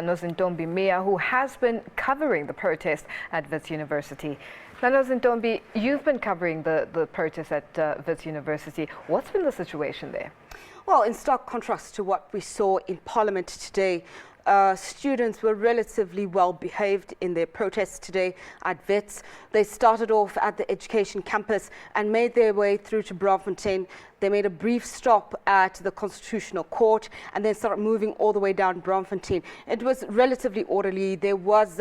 Nozintombi Miya, who has been covering the protest at Wits University. Now, Nozintombi, you've been covering the protest at Wits University. What's been the situation there? Well, in stark contrast to what we saw in Parliament today, students were relatively well behaved in their protests today at Wits. They started off at the education campus and made their way through to Braamfontein. They made a brief stop at the Constitutional Court and then started moving all the way down Braamfontein. It was relatively orderly. There weren't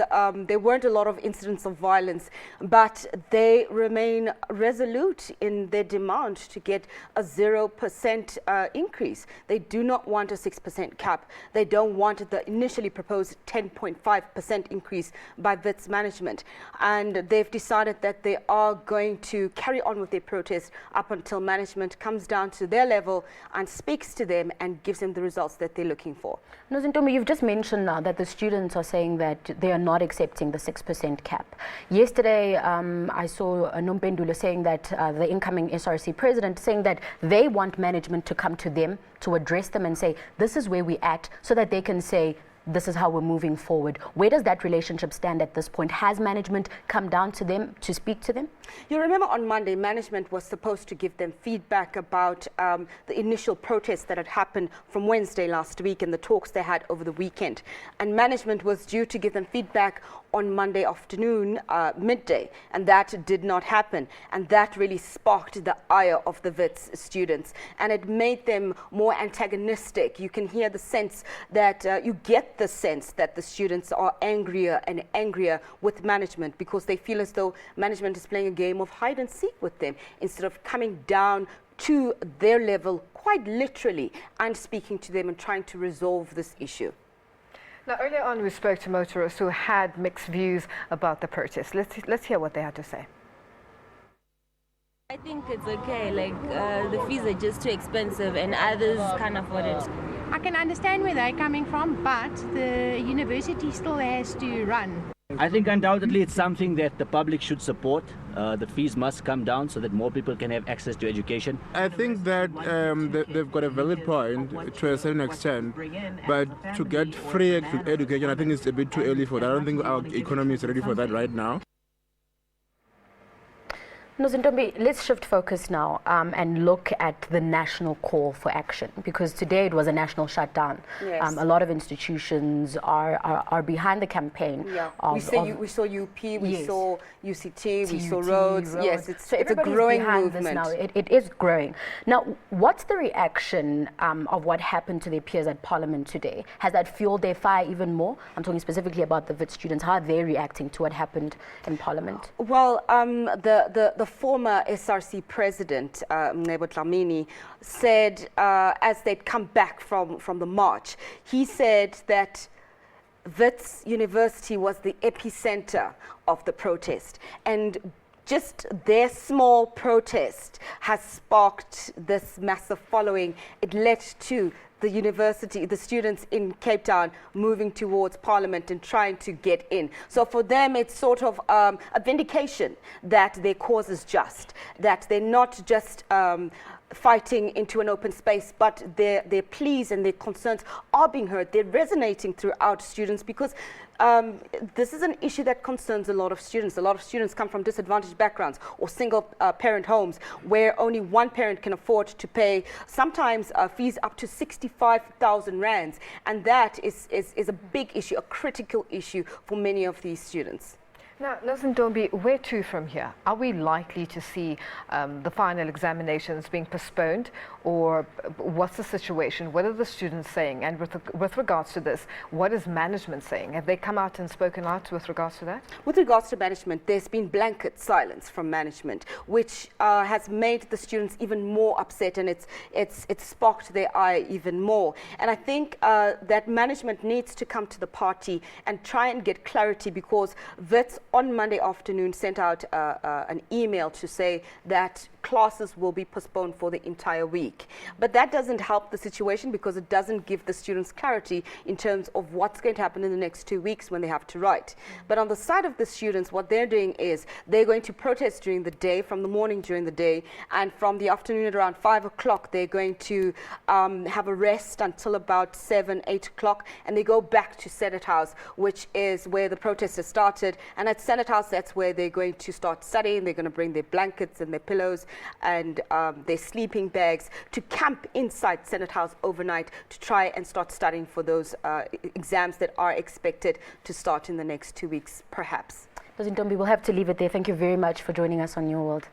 a lot of incidents of violence, but they remain resolute in their demand to get a 0% increase. They do not want a 6% cap. They don't want the initially proposed 10.5% increase by Wits management. And they've decided that they are going to carry on with their protest up until management comes down to their level and speaks to them and gives them the results that they're looking for. Nozintombi, you've just mentioned now that the students are saying that they are not accepting the 6% cap. Yesterday, I saw Nompendula saying that the incoming SRC president saying that they want management to come to them, to address them and say, this is where we're at, so that they can say, this is how we're moving forward. Where does that relationship stand at this point? Has management come down to them to speak to them? You remember on Monday, management was supposed to give them feedback about the initial protests that had happened from Wednesday last week and the talks they had over the weekend. And management was due to give them feedback on Monday afternoon, midday, and that did not happen. And that really sparked the ire of the Wits students, and it made them more antagonistic. You can hear the sense that, you get the sense that the students are angrier and angrier with management because they feel as though management is playing a game of hide and seek with them instead of coming down to their level quite literally and speaking to them and trying to resolve this issue. Now, earlier on, we spoke to motorists who had mixed views about the protest. Let's hear what they had to say. I think it's okay, like the fees are just too expensive and others can't afford it. I can understand where they're coming from, but the university still has to run. I think undoubtedly it's something that the public should support. The fees must come down so that more people can have access to education. I think that they've got a valid point to a certain extent, but to get free education, I think it's a bit too early for that. I don't think our economy is ready for that right now. Nozintombi, let's shift focus now and look at the national call for action, because today it was a national shutdown. Yes. A lot of institutions are behind the campaign. Yeah. We saw UP, we saw UCT, we saw Rhodes. Yes, it's a growing movement. Now. It is growing. Now, what's the reaction of what happened to their peers at Parliament today? Has that fueled their fire even more? I'm talking specifically about the Wits students. How are they reacting to what happened in Parliament? Well, the former SRC president, Mncebo Dlamini, said as they'd come back from the march, he said that Wits University was the epicenter of the protest, and just their small protest has sparked this massive following. It led to the university, the students in Cape Town moving towards Parliament and trying to get in. So for them, it's sort of a vindication that their cause is just, that they're not just fighting into an open space, but their pleas and their concerns are being heard. They're resonating throughout students because this is an issue that concerns a lot of students. A lot of students come from disadvantaged backgrounds or single parent homes where only one parent can afford to pay sometimes fees up to 65,000 rands. And that is a big issue, a critical issue for many of these students. Now, Nozintombi, where to from here? Are we likely to see the final examinations being postponed, or what's the situation? What are the students saying? And with regards to this, what is management saying? Have they come out and spoken out with regards to that? With regards to management, there's been blanket silence from management, which has made the students even more upset, and it's sparked their ire even more. And I think that management needs to come to the party and try and get clarity, because Wits on Monday afternoon sent out an email to say that classes will be postponed for the entire week. But that doesn't help the situation because it doesn't give the students clarity in terms of what's going to happen in the next 2 weeks when they have to write. But on the side of the students, what they're doing is they're going to protest during the day, from the morning during the day, and from the afternoon at around 5 o'clock, they're going to have a rest until about 7, 8 o'clock, and they go back to Senate House, which is where the protest has started. And at Senate House, that's where they're going to start studying. They're going to bring their blankets and their pillows and their sleeping bags to camp inside Senate House overnight to try and start studying for those exams that are expected to start in the next 2 weeks, perhaps. Nozintombi, we'll have to leave it there. Thank you very much for joining us on Your World.